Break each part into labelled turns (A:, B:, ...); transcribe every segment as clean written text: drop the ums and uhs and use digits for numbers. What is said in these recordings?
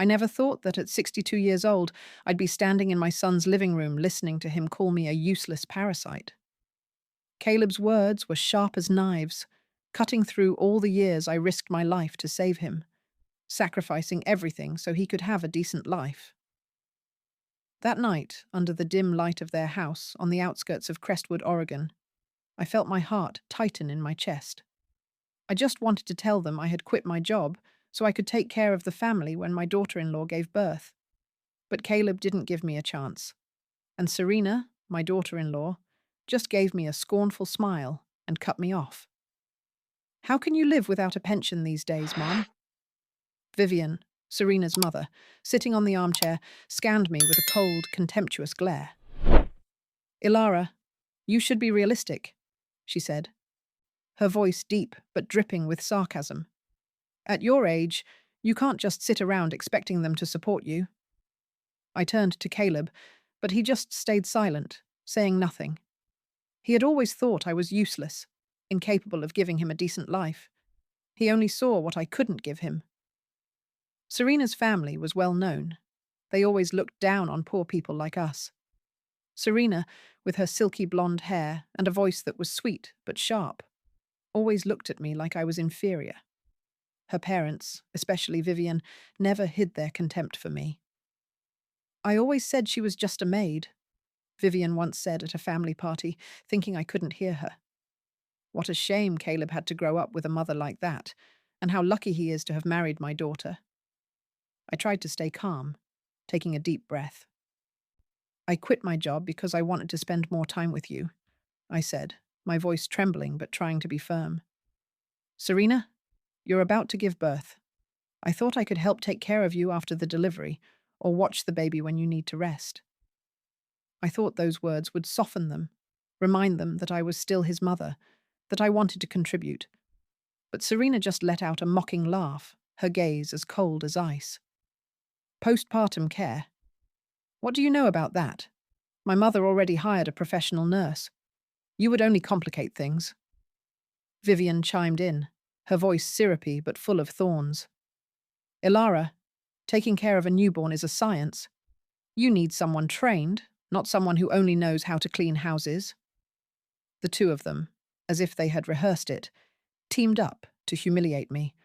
A: I never thought that at 62 years old, I'd be standing in my son's living room listening to him call me a useless parasite. Caleb's words were sharp as knives, cutting through all the years I risked my life to save him, sacrificing everything so he could have a decent life. That night, under the dim light of their house on the outskirts of Crestwood, Oregon, I felt my heart tighten in my chest. I just wanted to tell them I had quit my job so I could take care of the family when my daughter-in-law gave birth. But Caleb didn't give me a chance. And Serena, my daughter-in-law, just gave me a scornful smile and cut me off. "How can you live without a pension these days, Mom?" Vivian, Serena's mother, sitting on the armchair, scanned me with a cold, contemptuous glare. "Ilara, you should be realistic," she said, her voice deep but dripping with sarcasm. "At your age, you can't just sit around expecting them to support you." I turned to Caleb, but he just stayed silent, saying nothing. He had always thought I was useless, incapable of giving him a decent life. He only saw what I couldn't give him. Serena's family was well known. They always looked down on poor people like us. Serena, with her silky blonde hair and a voice that was sweet but sharp, always looked at me like I was inferior. Her parents, especially Vivian, never hid their contempt for me. "I always said she was just a maid," Vivian once said at a family party, thinking I couldn't hear her. What a shame Caleb had to grow up with a mother like that, and how lucky he is to have married my daughter. I tried to stay calm, taking a deep breath. "I quit my job because I wanted to spend more time with you," I said, my voice trembling but trying to be firm. "Serena, you're about to give birth. I thought I could help take care of you after the delivery, or watch the baby when you need to rest." I thought those words would soften them, remind them that I was still his mother, that I wanted to contribute. But Serena just let out a mocking laugh, her gaze as cold as ice. "Postpartum care? What do you know about that? My mother already hired a professional nurse. You would only complicate things." Vivian chimed in, her voice syrupy but full of thorns. "Ilara, taking care of a newborn is a science. You need someone trained, not someone who only knows how to clean houses." The two of them, as if they had rehearsed it, teamed up to humiliate me.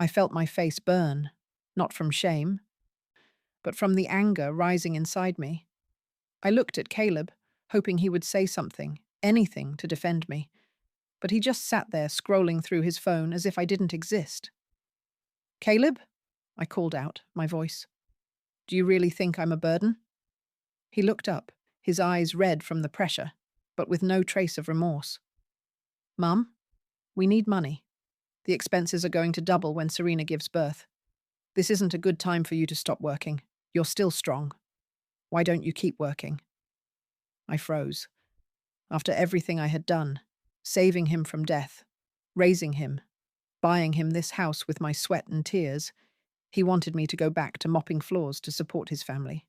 A: I felt my face burn, not from shame, but from the anger rising inside me. I looked at Caleb, hoping he would say something, anything to defend me, but he just sat there scrolling through his phone as if I didn't exist. "Caleb?" I called out, my voice. "Do you really think I'm a burden?" He looked up, his eyes red from the pressure, but with no trace of remorse. "Mum, we need money. The expenses are going to double when Serena gives birth. This isn't a good time for you to stop working. You're still strong. Why don't you keep working?" I froze. After everything I had done, saving him from death, raising him, buying him this house with my sweat and tears, he wanted me to go back to mopping floors to support his family.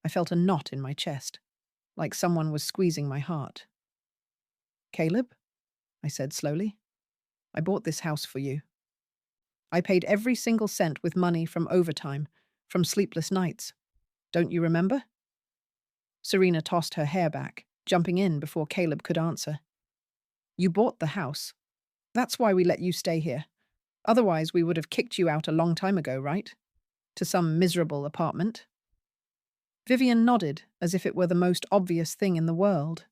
A: I felt a knot in my chest, like someone was squeezing my heart. "Caleb," I said slowly, "I bought this house for you. I paid every single cent with money from overtime, from sleepless nights. Don't you remember?" Serena tossed her hair back, jumping in before Caleb could answer. "You bought the house. That's why we let you stay here. Otherwise, we would have kicked you out a long time ago, right? To some miserable apartment." Vivian nodded, as if it were the most obvious thing in the world.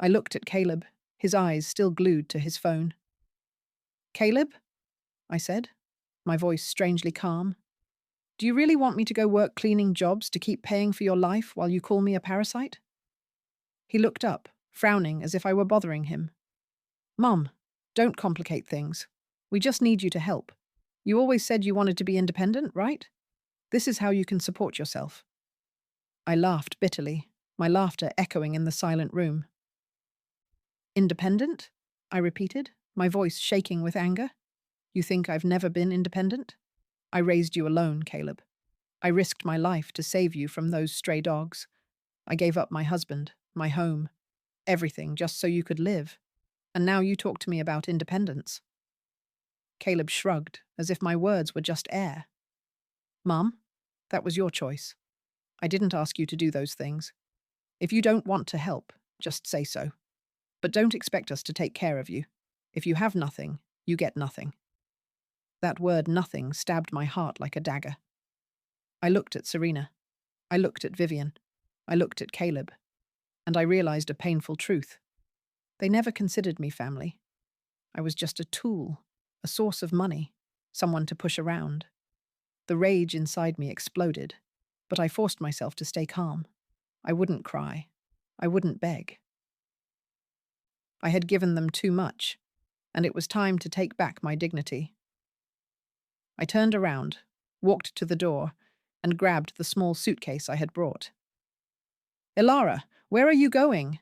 A: I looked at Caleb, his eyes still glued to his phone. "Caleb?" I said, my voice strangely calm. "Do you really want me to go work cleaning jobs to keep paying for your life while you call me a parasite?" He looked up, frowning as if I were bothering him. "Mum, don't complicate things. We just need you to help. You always said you wanted to be independent, right? This is how you can support yourself." I laughed bitterly, my laughter echoing in the silent room. "Independent?" I repeated, my voice shaking with anger. "You think I've never been independent? I raised you alone, Caleb. I risked my life to save you from those stray dogs. I gave up my husband, my home, everything just so you could live. And now you talk to me about independence." Caleb shrugged, as if my words were just air. Mum, that was your choice. I didn't ask you to do those things. If you don't want to help, just say so. But don't expect us to take care of you. If you have nothing, you get nothing. That word nothing stabbed my heart like a dagger. I looked at Serena. I looked at Vivian. I looked at Caleb. And I realized a painful truth. They never considered me family. I was just a tool, a source of money, someone to push around. The rage inside me exploded, but I forced myself to stay calm. I wouldn't cry. I wouldn't beg. I had given them too much, and it was time to take back my dignity. I turned around, walked to the door, and grabbed the small suitcase I had brought. "Ilara, where are you going?"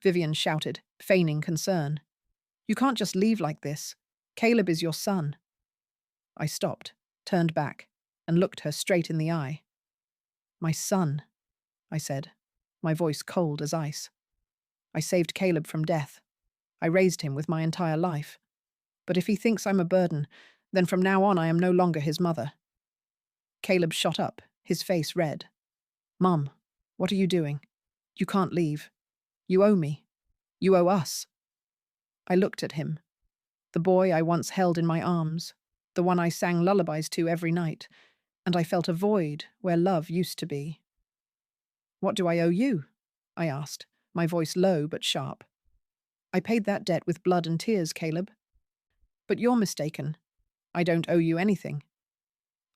A: Vivian shouted, feigning concern. "You can't just leave like this. Caleb is your son." I stopped, turned back, and looked her straight in the eye. "My son," I said, my voice cold as ice. "I saved Caleb from death. I raised him with my entire life. But if he thinks I'm a burden, then from now on I am no longer his mother." Caleb shot up, his face red. "Mum, what are you doing? You can't leave. You owe me. You owe us." I looked at him, the boy I once held in my arms, the one I sang lullabies to every night, and I felt a void where love used to be. "What do I owe you?" I asked, my voice low but sharp. "I paid that debt with blood and tears, Caleb. But you're mistaken. I don't owe you anything."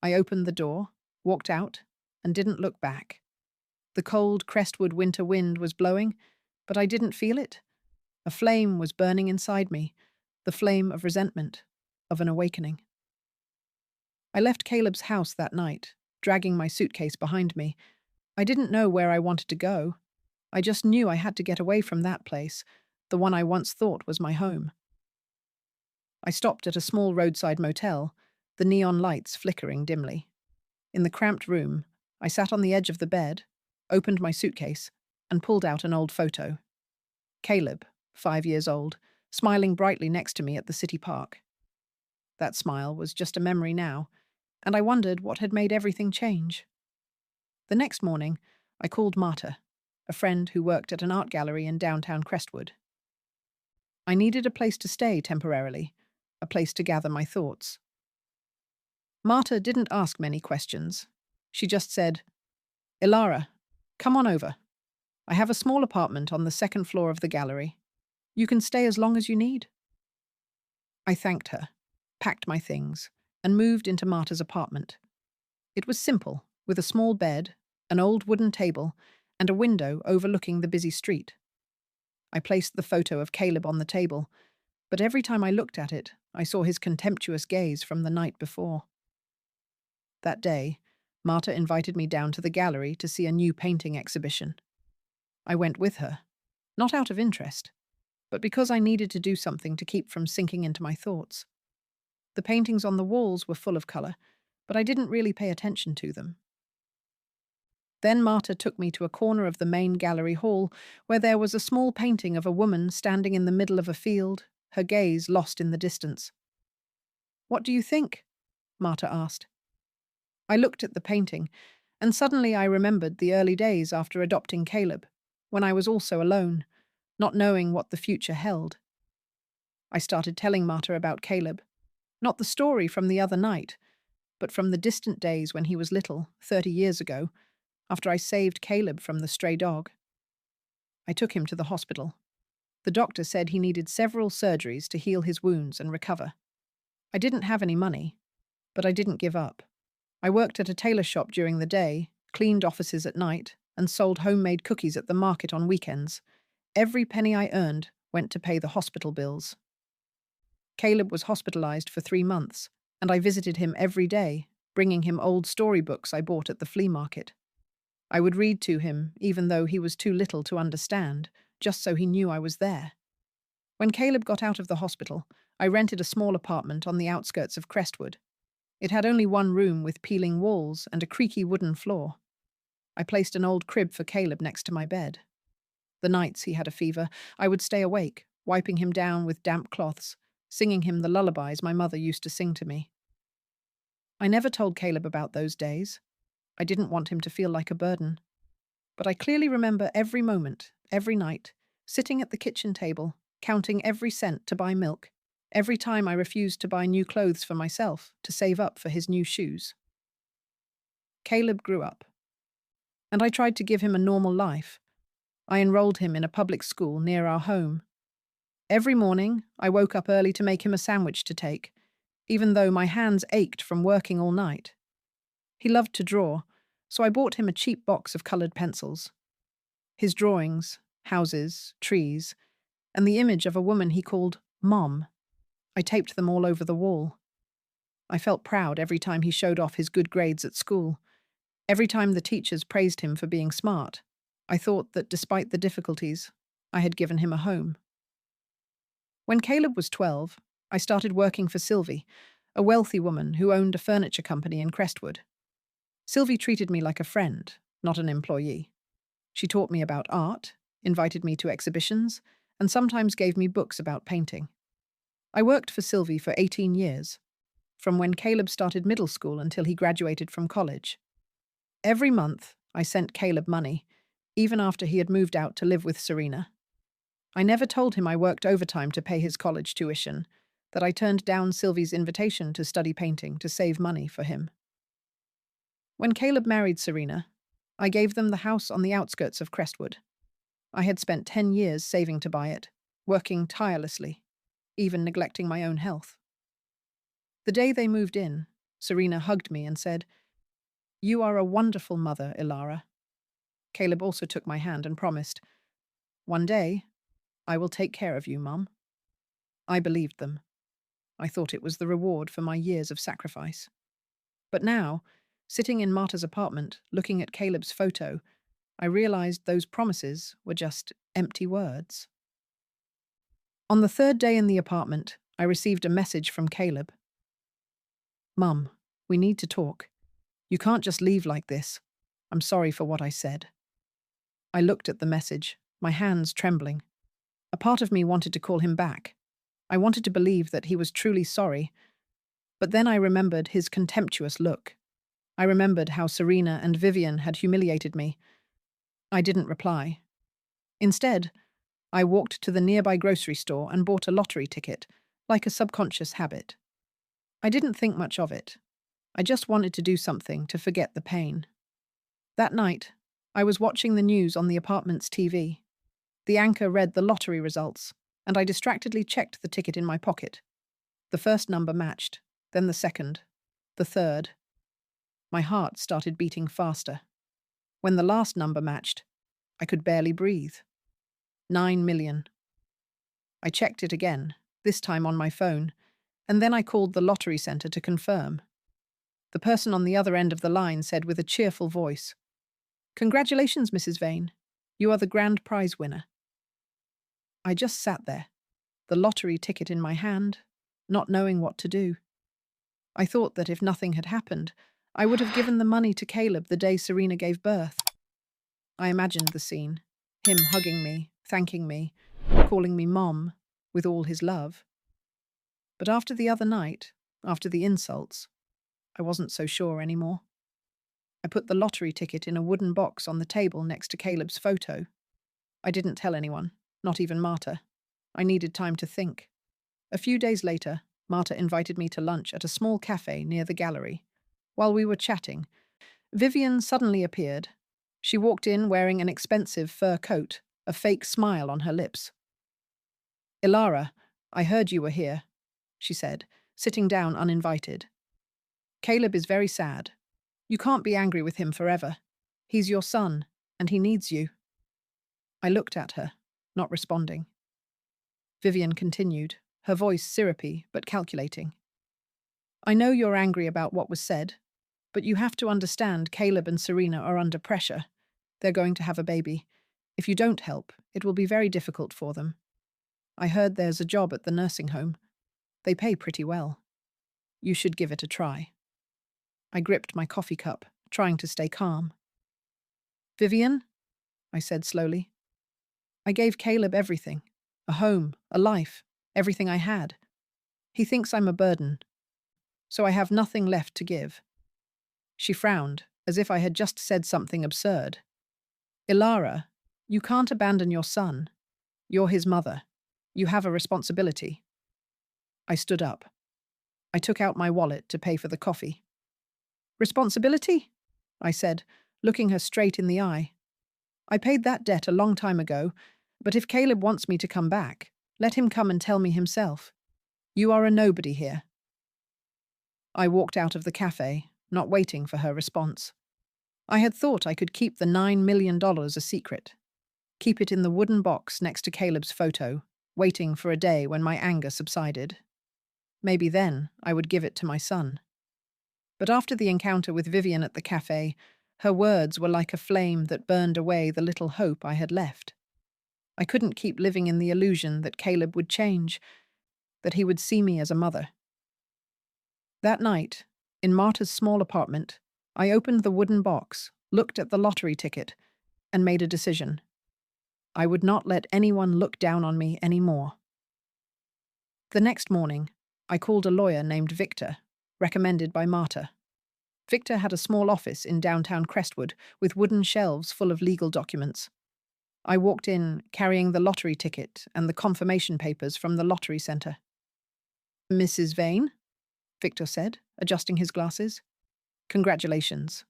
A: I opened the door, walked out, and didn't look back. The cold Crestwood winter wind was blowing, but I didn't feel it. A flame was burning inside me, the flame of resentment, of an awakening. I left Caleb's house that night, dragging my suitcase behind me. I didn't know where I wanted to go. I just knew I had to get away from that place, the one I once thought was my home. I stopped at a small roadside motel, the neon lights flickering dimly. In the cramped room, I sat on the edge of the bed, opened my suitcase, and pulled out an old photo. Caleb, 5 years old, smiling brightly next to me at the city park. That smile was just a memory now, and I wondered what had made everything change. The next morning, I called Marta, a friend who worked at an art gallery in downtown Crestwood. I needed a place to stay temporarily, a place to gather my thoughts. Marta didn't ask many questions. She just said, "Ilara, come on over. I have a small apartment on the second floor of the gallery. You can stay as long as you need." I thanked her, packed my things, and moved into Marta's apartment. It was simple, with a small bed, an old wooden table, and a window overlooking the busy street. I placed the photo of Caleb on the table, but every time I looked at it, I saw his contemptuous gaze from the night before. That day, Marta invited me down to the gallery to see a new painting exhibition. I went with her, not out of interest, but because I needed to do something to keep from sinking into my thoughts. The paintings on the walls were full of colour, but I didn't really pay attention to them. Then Marta took me to a corner of the main gallery hall where there was a small painting of a woman standing in the middle of a field, her gaze lost in the distance. "What do you think?" Marta asked. I looked at the painting, and suddenly I remembered the early days after adopting Caleb, when I was also alone, not knowing what the future held. I started telling Marta about Caleb, not the story from the other night, but from the distant days when he was little, 30 years ago, after I saved Caleb from the stray dog. I took him to the hospital. The doctor said he needed several surgeries to heal his wounds and recover. I didn't have any money, but I didn't give up. I worked at a tailor shop during the day, cleaned offices at night, and sold homemade cookies at the market on weekends. Every penny I earned went to pay the hospital bills. Caleb was hospitalized for 3 months, and I visited him every day, bringing him old storybooks I bought at the flea market. I would read to him, even though he was too little to understand, just so he knew I was there. When Caleb got out of the hospital, I rented a small apartment on the outskirts of Crestwood. It had only one room with peeling walls and a creaky wooden floor. I placed an old crib for Caleb next to my bed. The nights he had a fever, I would stay awake, wiping him down with damp cloths, singing him the lullabies my mother used to sing to me. I never told Caleb about those days. I didn't want him to feel like a burden. But I clearly remember every moment, every night, sitting at the kitchen table, counting every cent to buy milk, every time I refused to buy new clothes for myself to save up for his new shoes. Caleb grew up, and I tried to give him a normal life. I enrolled him in a public school near our home. Every morning, I woke up early to make him a sandwich to take, even though my hands ached from working all night. He loved to draw, so I bought him a cheap box of coloured pencils. His drawings, houses, trees, and the image of a woman he called Mom. I taped them all over the wall. I felt proud every time he showed off his good grades at school. Every time the teachers praised him for being smart. I thought that despite the difficulties, I had given him a home. When Caleb was 12, I started working for Sylvie, a wealthy woman who owned a furniture company in Crestwood. Sylvie treated me like a friend, not an employee. She taught me about art, invited me to exhibitions, and sometimes gave me books about painting. I worked for Sylvie for 18 years, from when Caleb started middle school until he graduated from college. Every month, I sent Caleb money, even after he had moved out to live with Serena. I never told him I worked overtime to pay his college tuition, that I turned down Sylvie's invitation to study painting to save money for him. When Caleb married Serena, I gave them the house on the outskirts of Crestwood. I had spent 10 years saving to buy it, working tirelessly, even neglecting my own health. The day they moved in, Serena hugged me and said, "You are a wonderful mother, Ilara." Caleb also took my hand and promised, "One day, I will take care of you, Mum." I believed them. I thought it was the reward for my years of sacrifice. But now, sitting in Marta's apartment, looking at Caleb's photo, I realized those promises were just empty words. On the third day in the apartment, I received a message from Caleb. "Mum, we need to talk. You can't just leave like this. I'm sorry for what I said." I looked at the message, my hands trembling. A part of me wanted to call him back. I wanted to believe that he was truly sorry. But then I remembered his contemptuous look. I remembered how Serena and Vivian had humiliated me. I didn't reply. Instead, I walked to the nearby grocery store and bought a lottery ticket, like a subconscious habit. I didn't think much of it. I just wanted to do something to forget the pain. That night, I was watching the news on the apartment's TV. The anchor read the lottery results, and I distractedly checked the ticket in my pocket. The first number matched, then the second, the third. My heart started beating faster. When the last number matched, I could barely breathe. 9 million. I checked it again, this time on my phone, and then I called the lottery center to confirm. The person on the other end of the line said with a cheerful voice, "Congratulations, Mrs. Vane. You are the grand prize winner." I just sat there, the lottery ticket in my hand, not knowing what to do. I thought that if nothing had happened, I would have given the money to Caleb the day Serena gave birth. I imagined the scene, him hugging me, thanking me, calling me Mom, with all his love. But after the other night, after the insults, I wasn't so sure anymore. I put the lottery ticket in a wooden box on the table next to Caleb's photo. I didn't tell anyone, not even Marta. I needed time to think. A few days later, Marta invited me to lunch at a small cafe near the gallery. While we were chatting, Vivian suddenly appeared. She walked in wearing an expensive fur coat, a fake smile on her lips. "Ilara, I heard you were here," she said, sitting down uninvited. "Caleb is very sad. You can't be angry with him forever. He's your son, and he needs you." I looked at her, not responding. Vivian continued, her voice syrupy but calculating. "I know you're angry about what was said, but you have to understand Caleb and Serena are under pressure. They're going to have a baby. If you don't help, it will be very difficult for them. I heard there's a job at the nursing home. They pay pretty well. You should give it a try." I gripped my coffee cup, trying to stay calm. "Vivian," I said slowly, "I gave Caleb everything. A home, a life, everything I had. He thinks I'm a burden. so I have nothing left to give." She frowned, as if I had just said something absurd. "Ilara, you can't abandon your son. You're his mother. You have a responsibility." I stood up. I took out my wallet to pay for the coffee. "Responsibility?" I said, looking her straight in the eye. "I paid that debt a long time ago, but if Caleb wants me to come back, let him come and tell me himself. You are a nobody here." I walked out of the cafe, not waiting for her response. I had thought I could keep the $9 million a secret, keep it in the wooden box next to Caleb's photo, waiting for a day when my anger subsided. Maybe then I would give it to my son. But after the encounter with Vivian at the cafe, her words were like a flame that burned away the little hope I had left. I couldn't keep living in the illusion that Caleb would change, that he would see me as a mother. That night, in Marta's small apartment, I opened the wooden box, looked at the lottery ticket, and made a decision. I would not let anyone look down on me anymore. The next morning, I called a lawyer named Victor, recommended by Marta. Victor had a small office in downtown Crestwood with wooden shelves full of legal documents. I walked in, carrying the lottery ticket and the confirmation papers from the lottery center. "Mrs. Vane?" Victor said, adjusting his glasses. "Congratulations.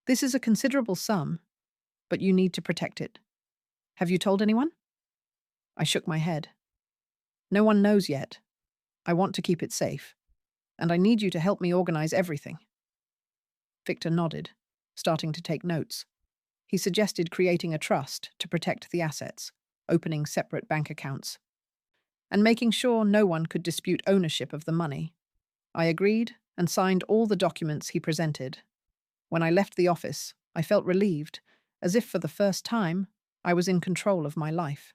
A: This is a considerable sum, but you need to protect it. Have you told anyone?" I shook my head. "No one knows yet. I want to keep it safe, and I need you to help me organize everything." Victor nodded, starting to take notes. He suggested creating a trust to protect the assets, opening separate bank accounts, and making sure no one could dispute ownership of the money. I agreed and signed all the documents he presented. When I left the office, I felt relieved, as if for the first time, I was in control of my life.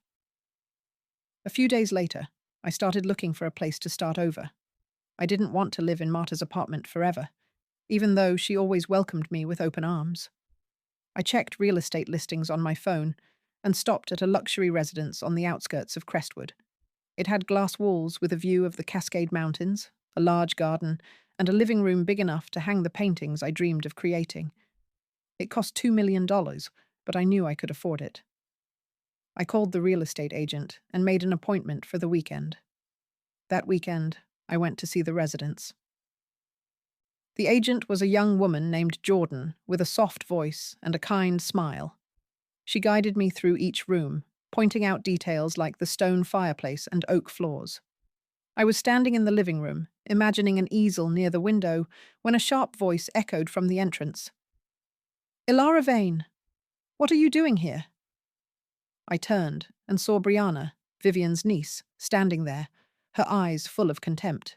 A: A few days later, I started looking for a place to start over. I didn't want to live in Marta's apartment forever, even though she always welcomed me with open arms. I checked real estate listings on my phone and stopped at a luxury residence on the outskirts of Crestwood. It had glass walls with a view of the Cascade Mountains, a large garden, and a living room big enough to hang the paintings I dreamed of creating. It cost $2 million, but I knew I could afford it. I called the real estate agent and made an appointment for the weekend. That weekend, I went to see the residence. The agent was a young woman named Jordan, with a soft voice and a kind smile. She guided me through each room, pointing out details like the stone fireplace and oak floors. I was standing in the living room, imagining an easel near the window, when a sharp voice echoed from the entrance. "Ilara Vane, what are you doing here?" I turned and saw Brianna, Vivian's niece, standing there, her eyes full of contempt.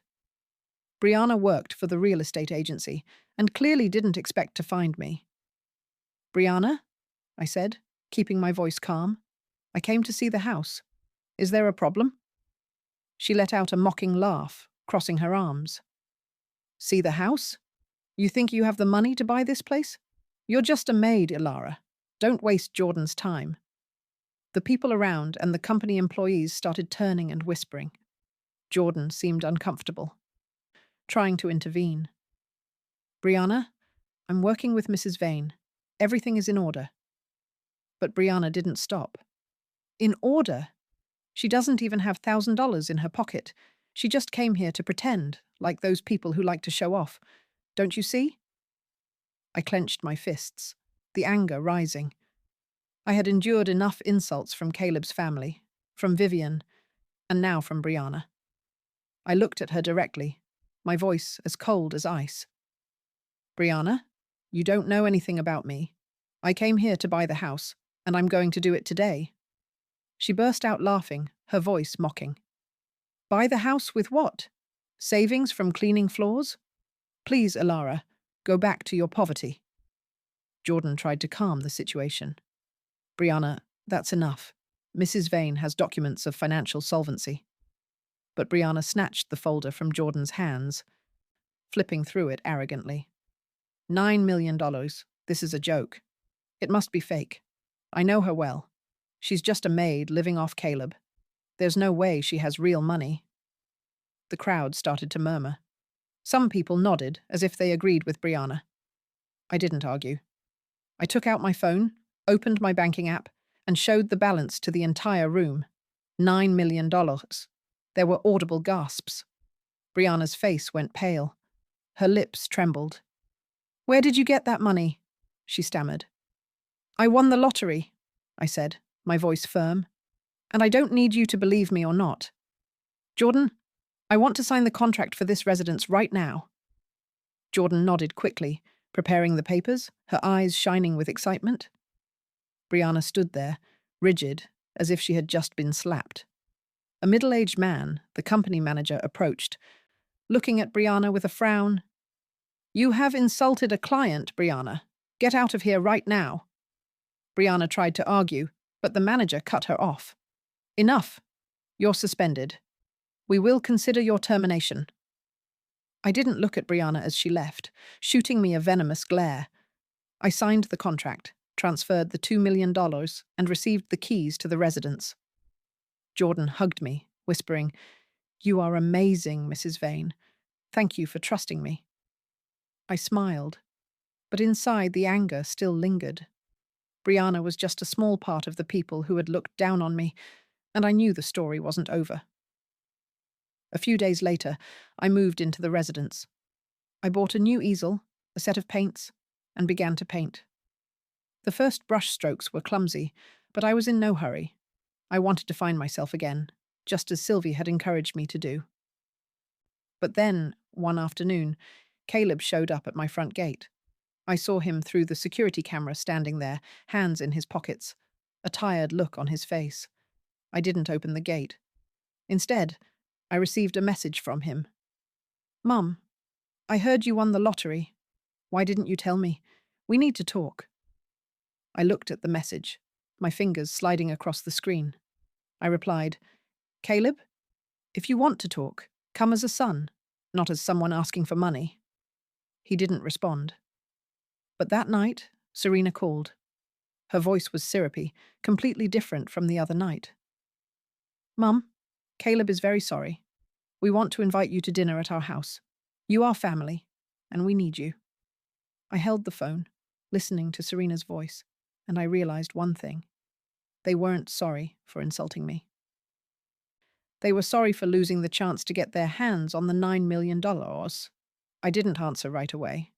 A: Brianna worked for the real estate agency and clearly didn't expect to find me. "Brianna," I said, keeping my voice calm, "I came to see the house. Is there a problem?" She let out a mocking laugh, crossing her arms. "See the house? You think you have the money to buy this place? You're just a maid, Ilara. Don't waste Jordan's time." The people around and the company employees started turning and whispering. Jordan seemed uncomfortable, trying to intervene. "Brianna, I'm working with Mrs. Vane. Everything is in order." But Brianna didn't stop. "In order? She doesn't even have $1,000 in her pocket. She just came here to pretend, like those people who like to show off. Don't you see?" I clenched my fists, the anger rising. I had endured enough insults from Caleb's family, from Vivian, and now from Brianna. I looked at her directly, my voice as cold as ice. "Brianna, you don't know anything about me. I came here to buy the house, and I'm going to do it today." She burst out laughing, her voice mocking. "Buy the house with what? Savings from cleaning floors? Please, Ilara, go back to your poverty." Jordan tried to calm the situation. "Brianna, that's enough. Mrs. Vane has documents of financial solvency." But Brianna snatched the folder from Jordan's hands, flipping through it arrogantly. $9 million. This is a joke. It must be fake. I know her well. She's just a maid living off Caleb. There's no way she has real money." The crowd started to murmur. Some people nodded as if they agreed with Brianna. I didn't argue. I took out my phone, opened my banking app, and showed the balance to the entire room. $9 million. There were audible gasps. Brianna's face went pale. Her lips trembled. "Where did you get that money?" she stammered. "I won the lottery," I said, my voice firm. "And I don't need you to believe me or not. Jordan, I want to sign the contract for this residence right now." Jordan nodded quickly, preparing the papers, her eyes shining with excitement. Brianna stood there, rigid, as if she had just been slapped. A middle-aged man, the company manager, approached, looking at Brianna with a frown. "You have insulted a client, Brianna. Get out of here right now." Brianna tried to argue, but the manager cut her off. "Enough. You're suspended. We will consider your termination." I didn't look at Brianna as she left, shooting me a venomous glare. I signed the contract, transferred the $2 million, and received the keys to the residence. Jordan hugged me, whispering, "You are amazing, Mrs. Vane. Thank you for trusting me." I smiled, but inside the anger still lingered. Brianna was just a small part of the people who had looked down on me, and I knew the story wasn't over. A few days later, I moved into the residence. I bought a new easel, a set of paints, and began to paint. The first brush strokes were clumsy, but I was in no hurry. I wanted to find myself again, just as Sylvie had encouraged me to do. But then, one afternoon, Caleb showed up at my front gate. I saw him through the security camera standing there, hands in his pockets, a tired look on his face. I didn't open the gate. Instead, I received a message from him. "Mum, I heard you won the lottery. Why didn't you tell me? We need to talk." I looked at the message, my fingers sliding across the screen. I replied, "Caleb, if you want to talk, come as a son, not as someone asking for money." He didn't respond. But that night, Serena called. Her voice was syrupy, completely different from the other night. "Mum, Caleb is very sorry. We want to invite you to dinner at our house. You are family, and we need you." I held the phone, listening to Serena's voice, and I realized one thing. They weren't sorry for insulting me. They were sorry for losing the chance to get their hands on the $9 million. I didn't answer right away.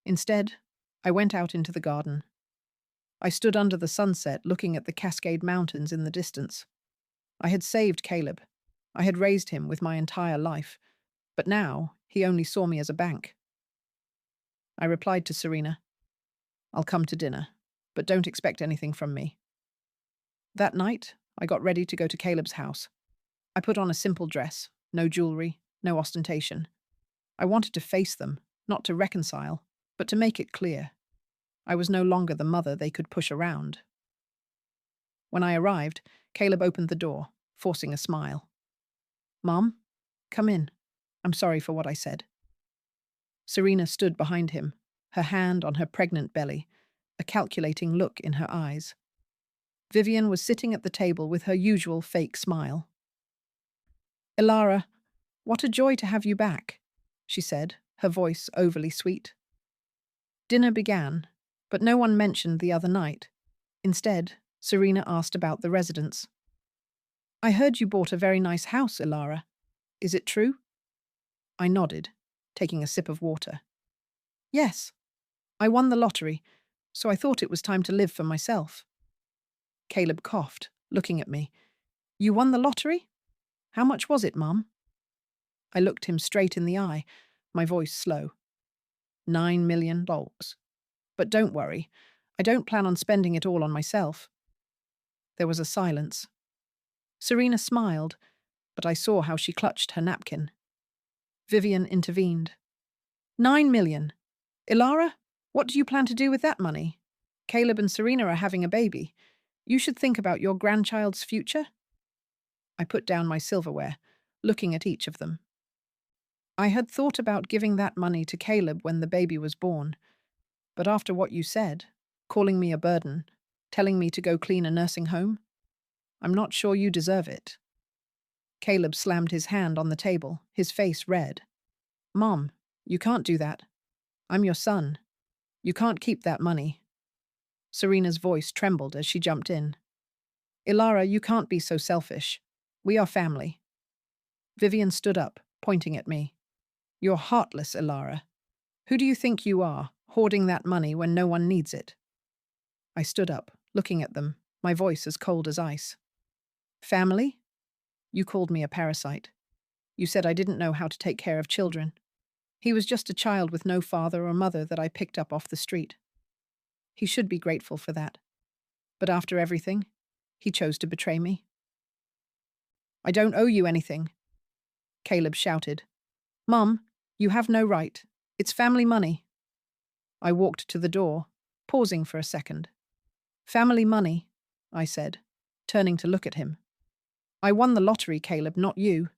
A: Instead, I went out into the garden. I stood under the sunset looking at the Cascade Mountains in the distance. I had saved Caleb. I had raised him with my entire life, but now he only saw me as a bank. I replied to Serena, "I'll come to dinner, but don't expect anything from me." That night, I got ready to go to Caleb's house. I put on a simple dress, no jewelry, no ostentation. I wanted to face them, not to reconcile, but to make it clear. I was no longer the mother they could push around. When I arrived, Caleb opened the door, forcing a smile. "Mom, come in. I'm sorry for what I said." Serena stood behind him, her hand on her pregnant belly, a calculating look in her eyes. Vivian was sitting at the table with her usual fake smile. "Ilara, what a joy to have you back," she said, her voice overly sweet. Dinner began, but no one mentioned the other night. Instead, Serena asked about the residence. "I heard you bought a very nice house, Ilara. Is it true?" I nodded, taking a sip of water. "Yes. I won the lottery, so I thought it was time to live for myself." Caleb coughed, looking at me. "You won the lottery? How much was it, Mum?" I looked him straight in the eye, my voice slow. $9 million. But don't worry, I don't plan on spending it all on myself." There was a silence. Serena smiled, but I saw how she clutched her napkin. Vivian intervened. $9 million. Ilara, what do you plan to do with that money? Caleb and Serena are having a baby. You should think about your grandchild's future." I put down my silverware, looking at each of them. I had thought about giving that money to Caleb when the baby was born, but after what you said, calling me a burden, telling me to go clean a nursing home, I'm not sure you deserve it." Caleb slammed his hand on the table, his face red. "Mom, You can't do that. I'm your son. You can't keep that money. Serena's voice trembled as she jumped in. Ilara, you can't be so selfish. We are family. Vivian stood up, pointing at me. You're heartless, Ilara. Who do you think you are, hoarding that money when no one needs it? I stood up, looking at them, my voice as cold as ice. Family? You called me a parasite. You said I didn't know how to take care of children. He was just a child with no father or mother that I picked up off the street. He should be grateful for that. But after everything, he chose to betray me. I don't owe you anything, Caleb shouted. Mum, you have no right. It's family money. I walked to the door, pausing for a second. Family money, I said, turning to look at him. I won the lottery, Caleb, not you.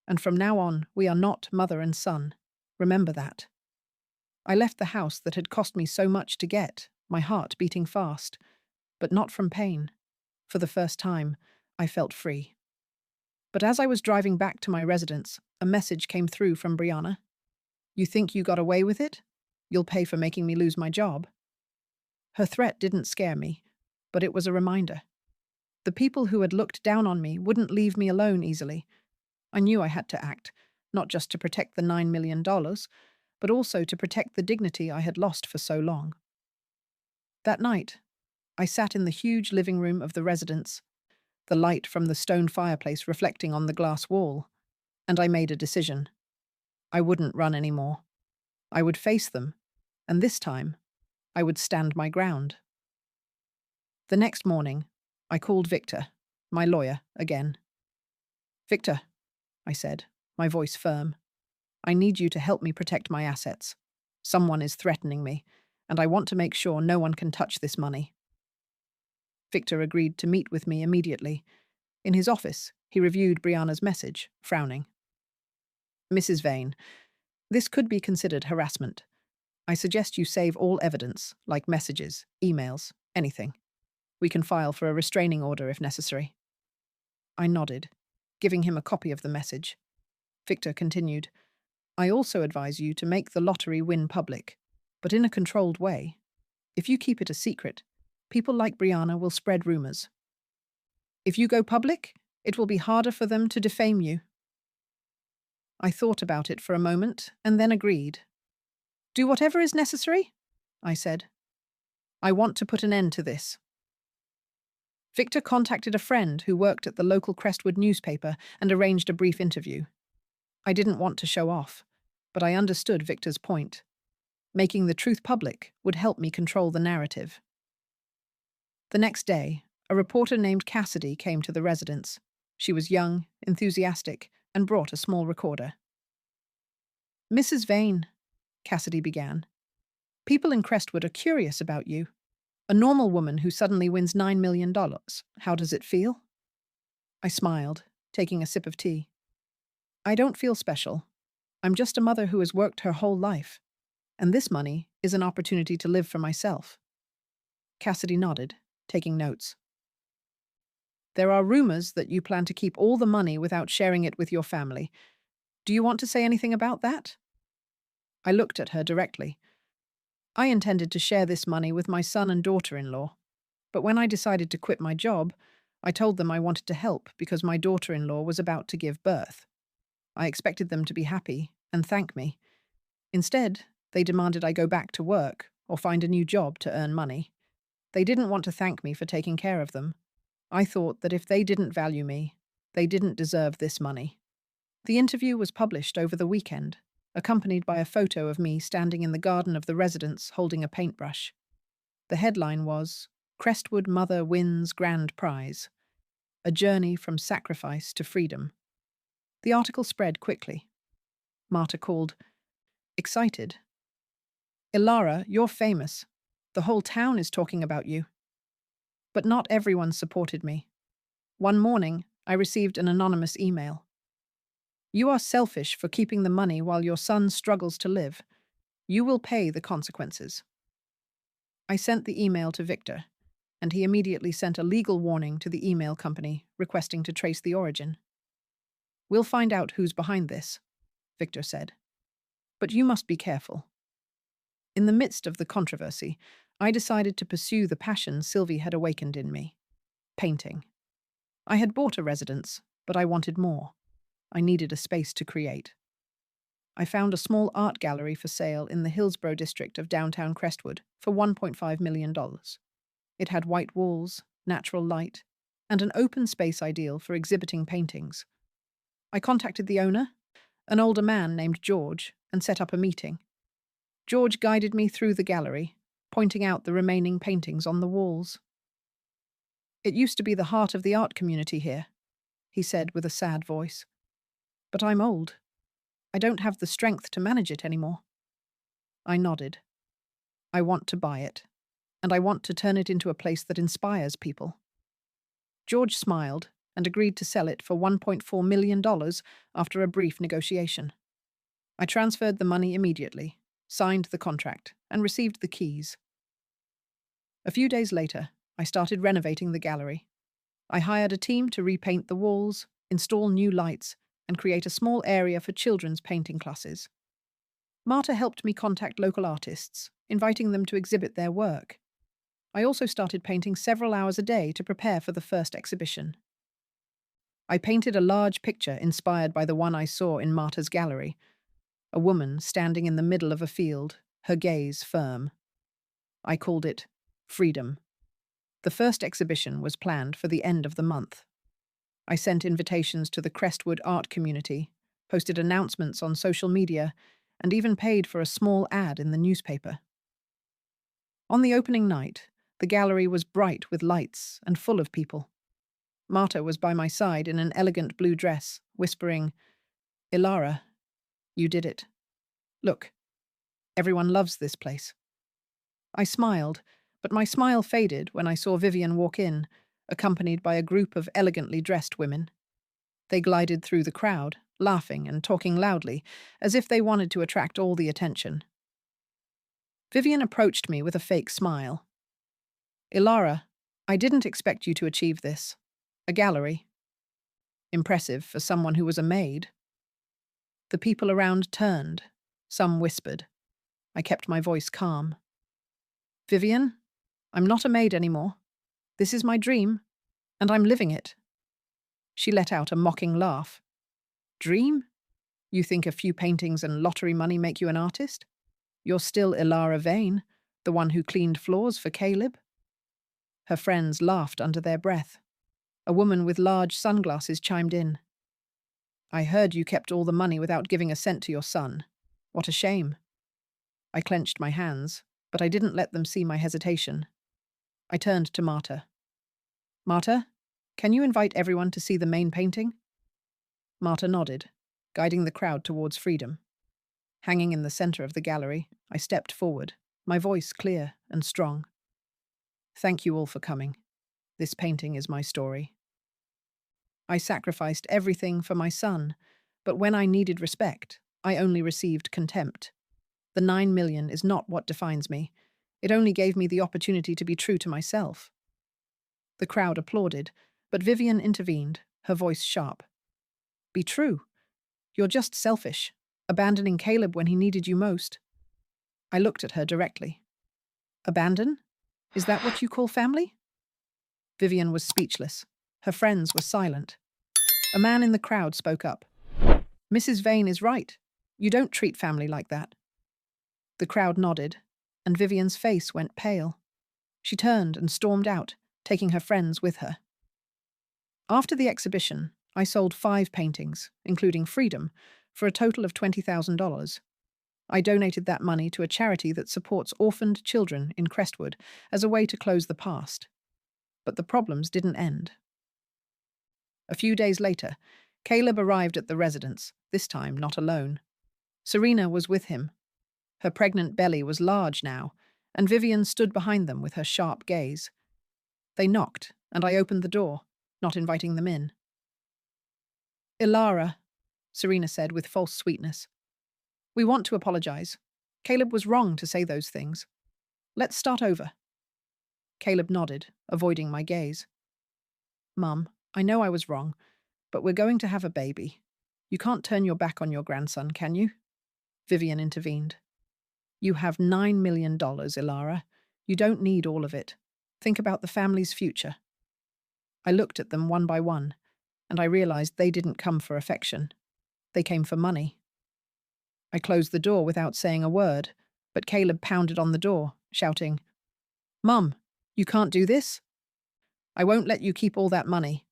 A: And from now on, we are not mother and son. Remember that. I left the house that had cost me so much to get, my heart beating fast, but not from pain. For the first time, I felt free. But as I was driving back to my residence, a message came through from Brianna. You think you got away with it? You'll pay for making me lose my job. Her threat didn't scare me, but it was a reminder. The people who had looked down on me wouldn't leave me alone easily. I knew I had to act, not just to protect the $9 million, but also to protect the dignity I had lost for so long. That night, I sat in the huge living room of the residence, the light from the stone fireplace reflecting on the glass wall, and I made a decision. I wouldn't run anymore. I would face them, and this time, I would stand my ground. The next morning, I called Victor, my lawyer, again. Victor, I said, my voice firm, I need you to help me protect my assets. Someone is threatening me, and I want to make sure no one can touch this money. Victor agreed to meet with me immediately. In his office, he reviewed Brianna's message, frowning. Mrs. Vane, this could be considered harassment. I suggest you save all evidence, like messages, emails, anything. We can file for a restraining order if necessary. I nodded, giving him a copy of the message. Victor continued, I also advise you to make the lottery win public, but in a controlled way. If you keep it a secret, people like Brianna will spread rumors. If you go public, it will be harder for them to defame you. I thought about it for a moment and then agreed. Do whatever is necessary, I said. I want to put an end to this. Victor contacted a friend who worked at the local Crestwood newspaper and arranged a brief interview. I didn't want to show off, but I understood Victor's point. Making the truth public would help me control the narrative. The next day, a reporter named Cassidy came to the residence. She was young, enthusiastic, and brought a small recorder. Mrs. Vane, Cassidy began, people in Crestwood are curious about you. A normal woman who suddenly wins $9 million. How does it feel? I smiled, taking a sip of tea. I don't feel special. I'm just a mother who has worked her whole life, and this money is an opportunity to live for myself. Cassidy nodded, taking notes. There are rumors that you plan to keep all the money without sharing it with your family. Do you want to say anything about that? I looked at her directly. I intended to share this money with my son and daughter-in-law, but when I decided to quit my job, I told them I wanted to help because my daughter-in-law was about to give birth. I expected them to be happy and thank me. Instead, they demanded I go back to work or find a new job to earn money. They didn't want to thank me for taking care of them. I thought that if they didn't value me, they didn't deserve this money. The interview was published over the weekend, accompanied by a photo of me standing in the garden of the residence holding a paintbrush. The headline was, Crestwood Mother Wins Grand Prize, a journey from sacrifice to freedom. The article spread quickly. Marta called, excited. Ilara, you're famous. The whole town is talking about you. But not everyone supported me. One morning, I received an anonymous email. You are selfish for keeping the money while your son struggles to live. You will pay the consequences. I sent the email to Victor, and he immediately sent a legal warning to the email company requesting to trace the origin. We'll find out who's behind this, Victor said. But you must be careful. In the midst of the controversy, I decided to pursue the passion Sylvie had awakened in me: painting. I had bought a residence, but I wanted more. I needed a space to create. I found a small art gallery for sale in the Hillsborough district of downtown Crestwood for $1.5 million. It had white walls, natural light, and an open space ideal for exhibiting paintings. I contacted the owner, an older man named George, and set up a meeting. George guided me through the gallery, pointing out the remaining paintings on the walls. "It used to be the heart of the art community here," he said with a sad voice. "But I'm old. I don't have the strength to manage it anymore." I nodded. "I want to buy it, and I want to turn it into a place that inspires people." George smiled and agreed to sell it for $1.4 million after a brief negotiation. I transferred the money immediately, signed the contract, and received the keys. A few days later, I started renovating the gallery. I hired a team to repaint the walls, install new lights, and create a small area for children's painting classes. Marta helped me contact local artists, inviting them to exhibit their work. I also started painting several hours a day to prepare for the first exhibition. I painted a large picture inspired by the one I saw in Marta's gallery: a woman standing in the middle of a field, her gaze firm. I called it Freedom. The first exhibition was planned for the end of the month. I sent invitations to the Crestwood art community, posted announcements on social media, and even paid for a small ad in the newspaper. On the opening night, the gallery was bright with lights and full of people. Marta was by my side in an elegant blue dress, whispering, "Ilara, you did it. Look, everyone loves this place." I smiled, but my smile faded when I saw Vivian walk in, accompanied by a group of elegantly dressed women. They glided through the crowd, laughing and talking loudly, as if they wanted to attract all the attention. Vivian approached me with a fake smile. "Ilara, I didn't expect you to achieve this. A gallery. Impressive for someone who was a maid." The people around turned. Some whispered. I kept my voice calm. "Vivian, I'm not a maid anymore. This is my dream, and I'm living it." She let out a mocking laugh. "Dream? You think a few paintings and lottery money make you an artist? You're still Ilara Vane, the one who cleaned floors for Caleb." Her friends laughed under their breath. A woman with large sunglasses chimed in. "I heard you kept all the money without giving a cent to your son. What a shame." I clenched my hands, but I didn't let them see my hesitation. I turned to Marta. "Marta, can you invite everyone to see the main painting?" Marta nodded, guiding the crowd towards Freedom. Hanging in the center of the gallery, I stepped forward, my voice clear and strong. "Thank you all for coming. This painting is my story. I sacrificed everything for my son, but when I needed respect, I only received contempt. The 9 million is not what defines me. It only gave me the opportunity to be true to myself." The crowd applauded, but Vivian intervened, her voice sharp. "Be true. You're just selfish, abandoning Caleb when he needed you most." I looked at her directly. "Abandon? Is that what you call family?" Vivian was speechless. Her friends were silent. A man in the crowd spoke up. "Mrs. Vane is right. You don't treat family like that." The crowd nodded, and Vivian's face went pale. She turned and stormed out, taking her friends with her. After the exhibition, I sold 5 paintings, including Freedom, for a total of $20,000. I donated that money to a charity that supports orphaned children in Crestwood as a way to close the past. But the problems didn't end. A few days later, Caleb arrived at the residence, this time not alone. Serena was with him. Her pregnant belly was large now, and Vivian stood behind them with her sharp gaze. They knocked, and I opened the door, not inviting them in. "Ilara," Serena said with false sweetness, "we want to apologize. Caleb was wrong to say those things. Let's start over." Caleb nodded, avoiding my gaze. "Mum, I know I was wrong, but we're going to have a baby. You can't turn your back on your grandson, can you?" Vivian intervened. You have $9 million, Ilara. You don't need all of it. Think about the family's future. I looked at them one by one, and I realized they didn't come for affection. They came for money. I closed the door without saying a word, but Caleb pounded on the door, shouting, "Mum, you can't do this? I won't let you keep all that money."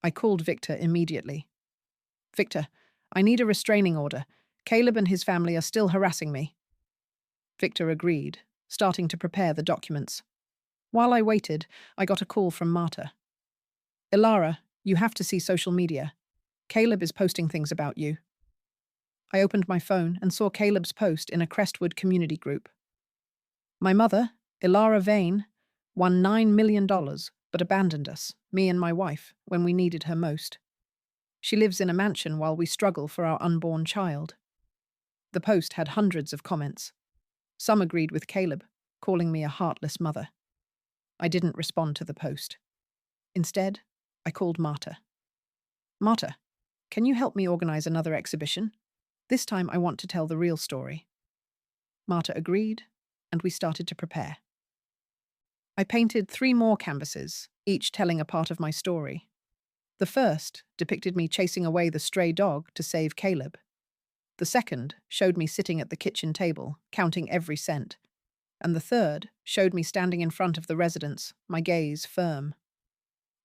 A: I called Victor immediately. "Victor, I need a restraining order. Caleb and his family are still harassing me." Victor agreed, starting to prepare the documents. While I waited, I got a call from Marta. "Ilara, you have to see social media. Caleb is posting things about you." I opened my phone and saw Caleb's post in a Crestwood community group. "My mother, Ilara Vane, won $9 million, but abandoned us, me and my wife, when we needed her most. She lives in a mansion while we struggle for our unborn child." The post had hundreds of comments. Some agreed with Caleb, calling me a heartless mother. I didn't respond to the post. Instead, I called Marta. "Marta, can you help me organize another exhibition? This time I want to tell the real story." Marta agreed, and we started to prepare. I painted 3 more canvases, each telling a part of my story. The first depicted me chasing away the stray dog to save Caleb. The second showed me sitting at the kitchen table, counting every cent. And the third showed me standing in front of the residence, my gaze firm.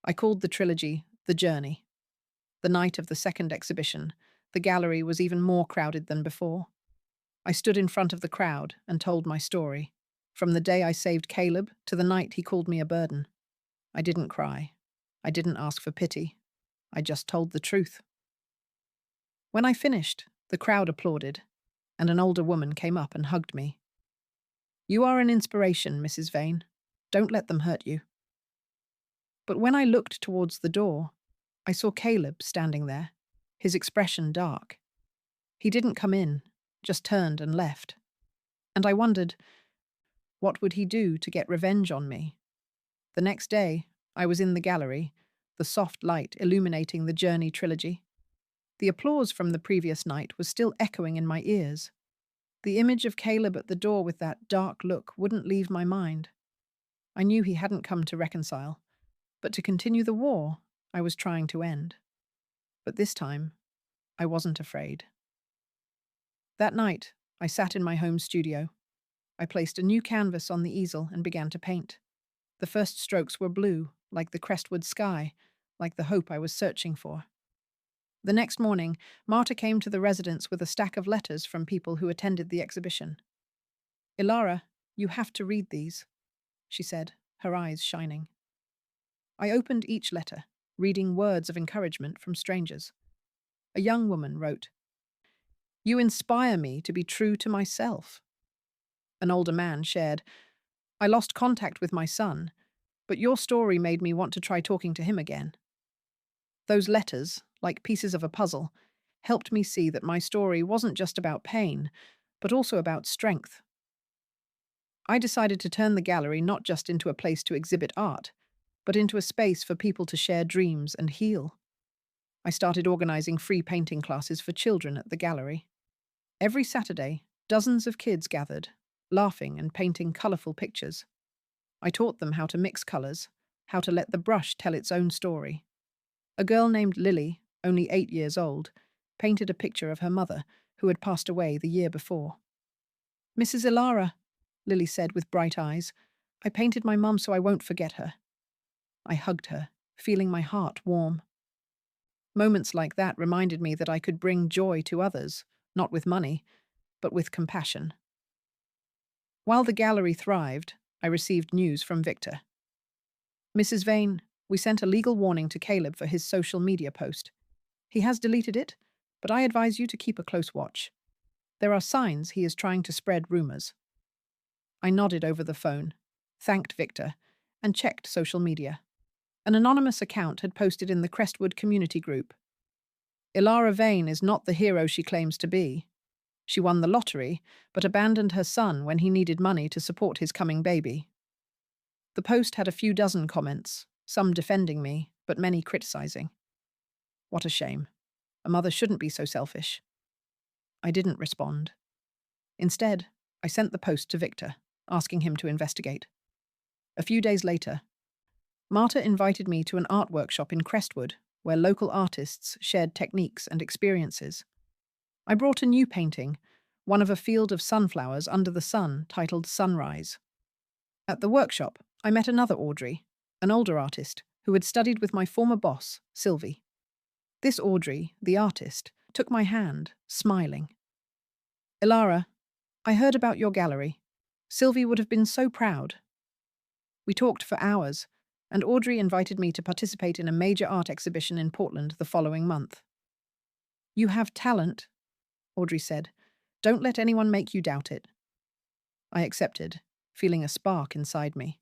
A: I called the trilogy The Journey. The night of the second exhibition, the gallery was even more crowded than before. I stood in front of the crowd and told my story, from the day I saved Caleb to the night he called me a burden. I didn't cry. I didn't ask for pity. I just told the truth. When I finished, the crowd applauded, and an older woman came up and hugged me. "You are an inspiration, Mrs. Vane. Don't let them hurt you." But when I looked towards the door, I saw Caleb standing there, his expression dark. He didn't come in, just turned and left. And I wondered, what would he do to get revenge on me? The next day, I was in the gallery, the soft light illuminating the Journey trilogy. The applause from the previous night was still echoing in my ears. The image of Caleb at the door with that dark look wouldn't leave my mind. I knew he hadn't come to reconcile, but to continue the war I was trying to end. But this time, I wasn't afraid. That night, I sat in my home studio. I placed a new canvas on the easel and began to paint. The first strokes were blue, like the Crestwood sky, like the hope I was searching for. The next morning, Marta came to the residence with a stack of letters from people who attended the exhibition. "Ilara, you have to read these," she said, her eyes shining. I opened each letter, reading words of encouragement from strangers. A young woman wrote, "You inspire me to be true to myself." An older man shared, "I lost contact with my son, but your story made me want to try talking to him again." Those letters, like pieces of a puzzle, helped me see that my story wasn't just about pain, but also about strength. I decided to turn the gallery not just into a place to exhibit art, but into a space for people to share dreams and heal. I started organizing free painting classes for children at the gallery. Every Saturday, dozens of kids gathered, laughing and painting colorful pictures. I taught them how to mix colors, how to let the brush tell its own story. A girl named Lily, only 8 years old, painted a picture of her mother, who had passed away the year before. "Mrs. Ilara," Lily said with bright eyes, "I painted my mum so I won't forget her." I hugged her, feeling my heart warm. Moments like that reminded me that I could bring joy to others, not with money, but with compassion. While the gallery thrived, I received news from Victor. "Mrs. Vane, we sent a legal warning to Caleb for his social media post. He has deleted it, but I advise you to keep a close watch. There are signs he is trying to spread rumors." I nodded over the phone, thanked Victor, and checked social media. An anonymous account had posted in the Crestwood community group. "Ilara Vane is not the hero she claims to be. She won the lottery, but abandoned her son when he needed money to support his coming baby." The post had a few dozen comments, some defending me, but many criticizing. What a shame. A mother shouldn't be so selfish. I didn't respond. Instead, I sent the post to Victor, asking him to investigate. A few days later, Marta invited me to an art workshop in Crestwood, where local artists shared techniques and experiences. I brought a new painting, one of a field of sunflowers under the sun titled Sunrise. At the workshop, I met another Audrey, an older artist who had studied with my former boss, Sylvie. This Audrey, the artist, took my hand, smiling. "Ilara, I heard about your gallery. Sylvie would have been so proud." We talked for hours, and Audrey invited me to participate in a major art exhibition in Portland the following month. "You have talent," Audrey said. "Don't let anyone make you doubt it." I accepted, feeling a spark inside me.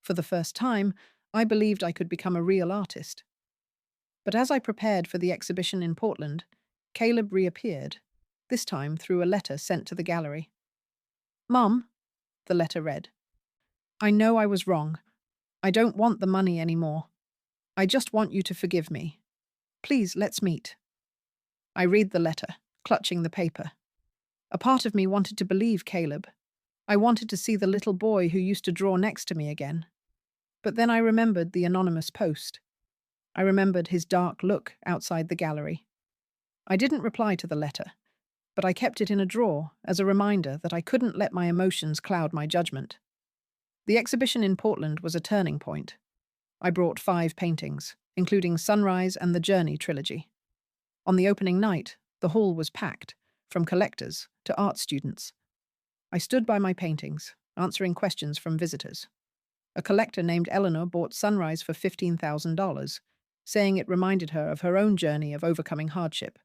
A: For the first time, I believed I could become a real artist. But as I prepared for the exhibition in Portland, Caleb reappeared, this time through a letter sent to the gallery. "Mum," the letter read, "I know I was wrong. I don't want the money anymore. I just want you to forgive me. Please, let's meet." I read the letter, clutching the paper. A part of me wanted to believe Caleb. I wanted to see the little boy who used to draw next to me again. But then I remembered the anonymous post. I remembered his dark look outside the gallery. I didn't reply to the letter, but I kept it in a drawer as a reminder that I couldn't let my emotions cloud my judgment. The exhibition in Portland was a turning point. I brought 5 paintings, including Sunrise and the Journey trilogy. On the opening night, the hall was packed, from collectors to art students. I stood by my paintings, answering questions from visitors. A collector named Eleanor bought Sunrise for $15,000, saying it reminded her of her own journey of overcoming hardship.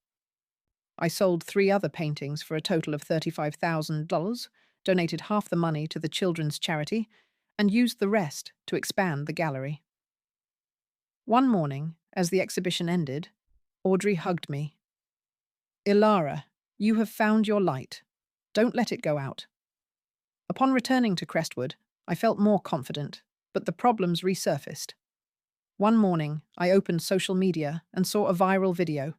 A: I sold 3 other paintings for a total of $35,000, donated half the money to the children's charity, and used the rest to expand the gallery. One morning, as the exhibition ended, Audrey hugged me. "Ilara, you have found your light. Don't let it go out." Upon returning to Crestwood, I felt more confident, but the problems resurfaced. One morning, I opened social media and saw a viral video.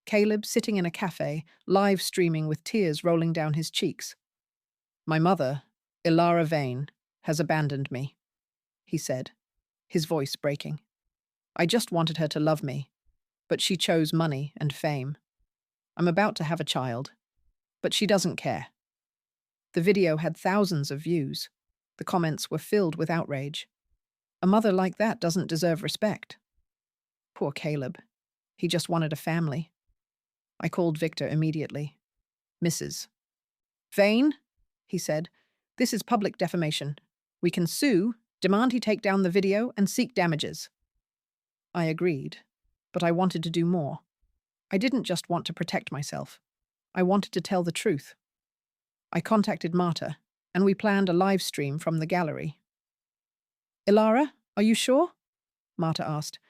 A: Caleb sitting in a cafe, live streaming with tears rolling down his cheeks. "My mother, Ilara Vane, has abandoned me," he said, his voice breaking. "I just wanted her to love me, but she chose money and fame. I'm about to have a child, but she doesn't care." The video had thousands of views. The comments were filled with outrage. "A mother like that doesn't deserve respect." Poor Caleb. He just wanted a family. I called Victor immediately. "Mrs. Vane," he said, "this is public defamation. We can sue, demand he take down the video, and seek damages." I agreed, but I wanted to do more. I didn't just want to protect myself. I wanted to tell the truth. I contacted Marta, and we planned a live stream from the gallery. "Ilara, are you sure?" Marta asked.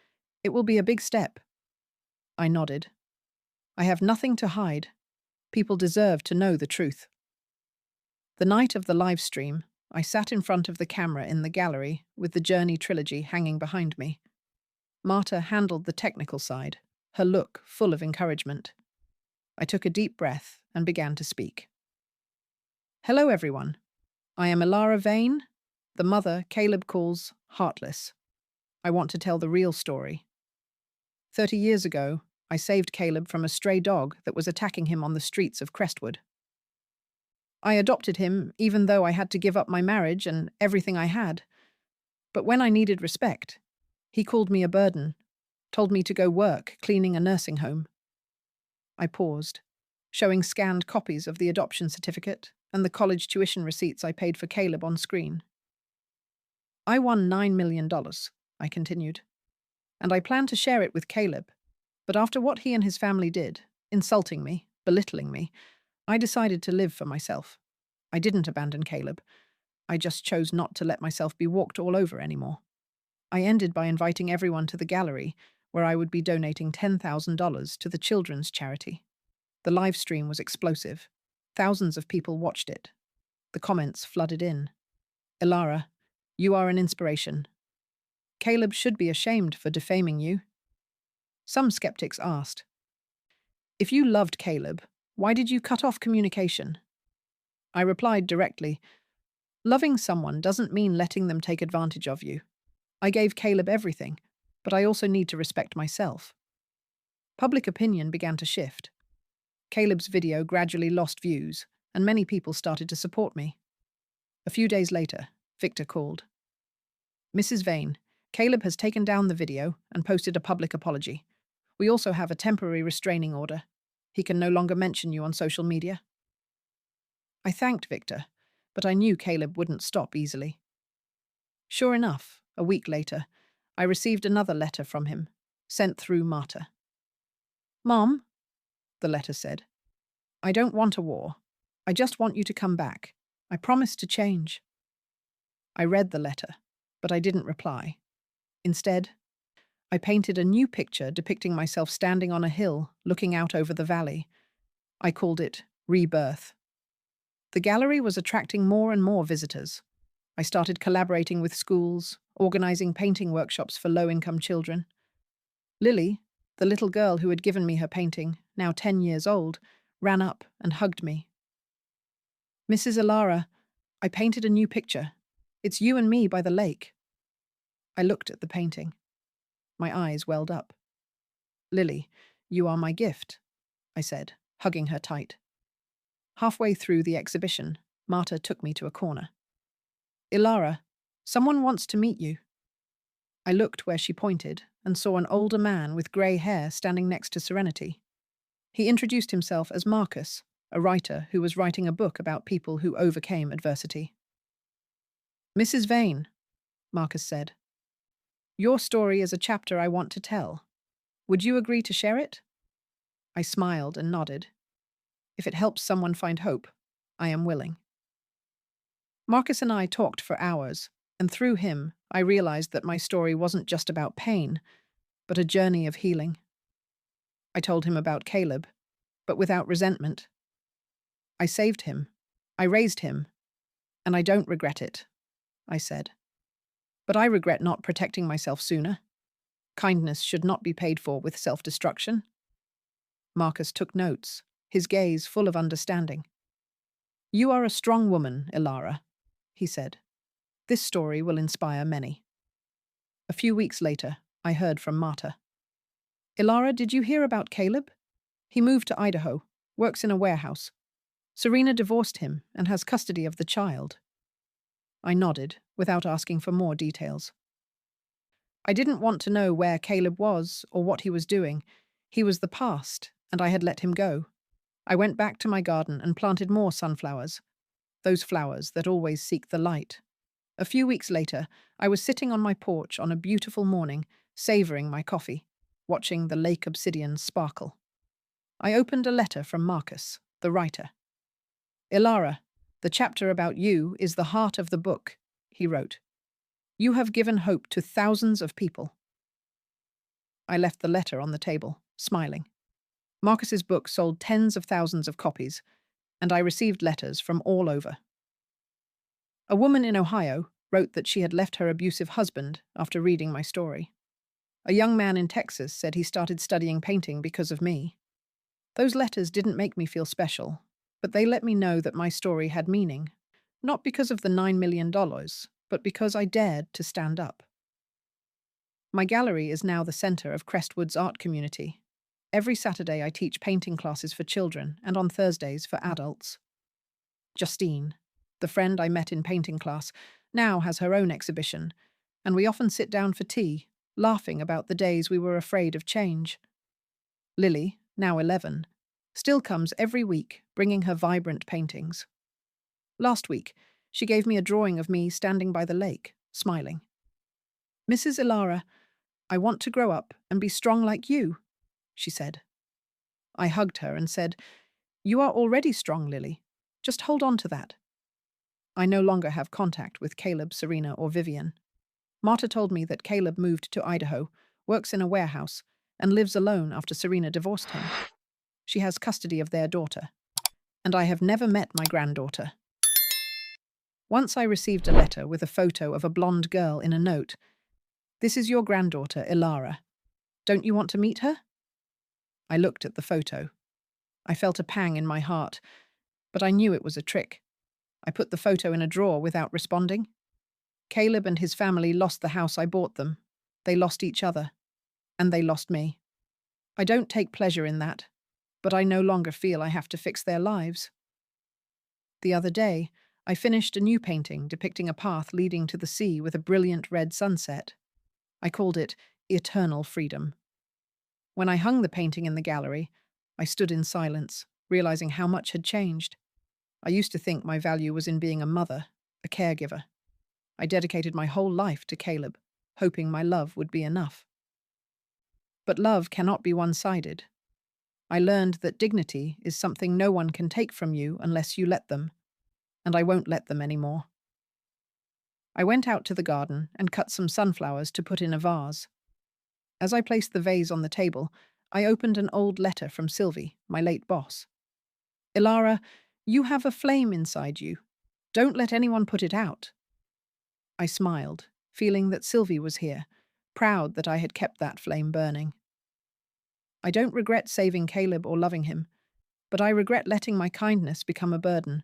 A: "It will be a big step." I nodded. I have nothing to hide. People deserve to know the truth. The night of the live stream, I sat in front of the camera in the gallery with the Journey trilogy hanging behind me. Marta handled the technical side, her look full of encouragement. I took a deep breath and began to speak. "Hello, everyone. I am Ilara Vane, the mother Caleb calls heartless. I want to tell the real story. 30 years ago, I saved Caleb from a stray dog that was attacking him on the streets of Crestwood. I adopted him even though I had to give up my marriage and everything I had. But when I needed respect, he called me a burden, told me to go work cleaning a nursing home." I paused, showing scanned copies of the adoption certificate and the college tuition receipts I paid for Caleb on screen. "I won $9 million, I continued, "and I plan to share it with Caleb. But after what he and his family did, insulting me, belittling me, I decided to live for myself. I didn't abandon Caleb. I just chose not to let myself be walked all over anymore. I ended by inviting everyone to the gallery, where I would be donating $10,000 to the children's charity. The live stream was explosive. Thousands of people watched it. The comments flooded in. "Ilara, you are an inspiration. Caleb should be ashamed for defaming you." Some skeptics asked, "If you loved Caleb, Why did you cut off communication? I replied directly, loving someone doesn't mean letting them take advantage of you. I gave Caleb everything, but I also need to respect myself. Public opinion began to shift. Caleb's video gradually lost views, and many people started to support me. A few days later, Victor called. Mrs. Vane, Caleb has taken down the video and posted a public apology. We also have a temporary restraining order. He can no longer mention you on social media. I thanked Victor, but I knew Caleb wouldn't stop easily. Sure enough, a week later, I received another letter from him, sent through Marta. Mom, the letter said, I don't want a war. I just want you to come back. I promise to change. I read the letter, but I didn't reply. Instead, I painted a new picture depicting myself standing on a hill, looking out over the valley. I called it Rebirth. The gallery was attracting more and more visitors. I started collaborating with schools, organizing painting workshops for low-income children. Lily, the little girl who had given me her painting, now 10 years old, ran up and hugged me. Mrs. Ilara, I painted a new picture. It's you and me by the lake. I looked at the painting. My eyes welled up. Lily, you are my gift, I said, hugging her tight. Halfway through the exhibition, Marta took me to a corner. Ilara, someone wants to meet you. I looked where she pointed and saw an older man with grey hair standing next to Serenity. He introduced himself as Marcus, a writer who was writing a book about people who overcame adversity. Mrs. Vane, Marcus said, your story is a chapter I want to tell. Would you agree to share it? I smiled and nodded. If it helps someone find hope, I am willing. Marcus and I talked for hours, and through him, I realized that my story wasn't just about pain, but a journey of healing. I told him about Caleb, but without resentment. I saved him. I raised him. And I don't regret it, I said. But I regret not protecting myself sooner. Kindness should not be paid for with self-destruction. Marcus took notes, his gaze full of understanding. You are a strong woman, Ilara, he said. This story will inspire many. A few weeks later, I heard from Marta. Ilara, did you hear about Caleb? He moved to Idaho, works in a warehouse. Serena divorced him and has custody of the child. I nodded, without asking for more details. I didn't want to know where Caleb was or what he was doing. He was the past, and I had let him go. I went back to my garden and planted more sunflowers, those flowers that always seek the light. A few weeks later, I was sitting on my porch on a beautiful morning, savoring my coffee, watching the lake obsidian sparkle. I opened a letter from Marcus, the writer. Ilara, the chapter about you is the heart of the book, he wrote. You have given hope to thousands of people. I left the letter on the table, smiling. Marcus's book sold tens of thousands of copies, and I received letters from all over. A woman in Ohio wrote that she had left her abusive husband after reading my story. A young man in Texas said he started studying painting because of me. Those letters didn't make me feel special, but they let me know that my story had meaning, not because of the $9 million, but because I dared to stand up. My gallery is now the center of Crestwood's art community. Every Saturday I teach painting classes for children and on Thursdays for adults. Justine, the friend I met in painting class, now has her own exhibition, and we often sit down for tea, laughing about the days we were afraid of change. Lily, now 11, still comes every week, bringing her vibrant paintings. Last week, she gave me a drawing of me standing by the lake, smiling. Mrs. Ilara, I want to grow up and be strong like you, she said. I hugged her and said, You are already strong, Lily. Just hold on to that. I no longer have contact with Caleb, Serena, or Vivian. Marta told me that Caleb moved to Idaho, works in a warehouse, and lives alone after Serena divorced him. She has custody of their daughter, and I have never met my granddaughter. Once I received a letter with a photo of a blonde girl in a note. This is your granddaughter, Ilara. Don't you want to meet her? I looked at the photo. I felt a pang in my heart, but I knew it was a trick. I put the photo in a drawer without responding. Caleb and his family lost the house I bought them. They lost each other, and they lost me. I don't take pleasure in that, but I no longer feel I have to fix their lives. The other day, I finished a new painting depicting a path leading to the sea with a brilliant red sunset. I called it Eternal Freedom. When I hung the painting in the gallery, I stood in silence, realizing how much had changed. I used to think my value was in being a mother, a caregiver. I dedicated my whole life to Caleb, hoping my love would be enough. But love cannot be one-sided. I learned that dignity is something no one can take from you unless you let them, and I won't let them anymore. I went out to the garden and cut some sunflowers to put in a vase. As I placed the vase on the table, I opened an old letter from Sylvie, my late boss. "Ilara, you have a flame inside you. Don't let anyone put it out." I smiled, feeling that Sylvie was here, proud that I had kept that flame burning. I don't regret saving Caleb or loving him, but I regret letting my kindness become a burden,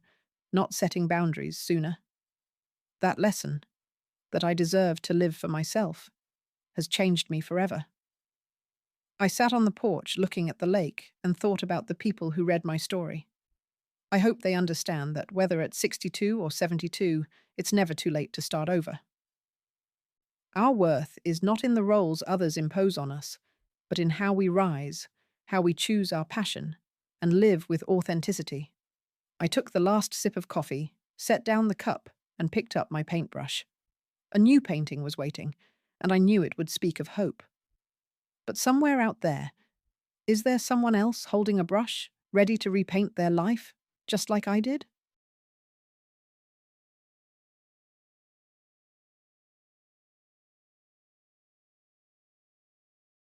A: not setting boundaries sooner. That lesson, that I deserve to live for myself, has changed me forever. I sat on the porch looking at the lake and thought about the people who read my story. I hope they understand that whether at 62 or 72, it's never too late to start over. Our worth is not in the roles others impose on us, but in how we rise, how we choose our passion, and live with authenticity. I took the last sip of coffee, set down the cup, and picked up my paintbrush. A new painting was waiting, and I knew it would speak of hope. But somewhere out there, is there someone else holding a brush, ready to repaint their life, just like I did?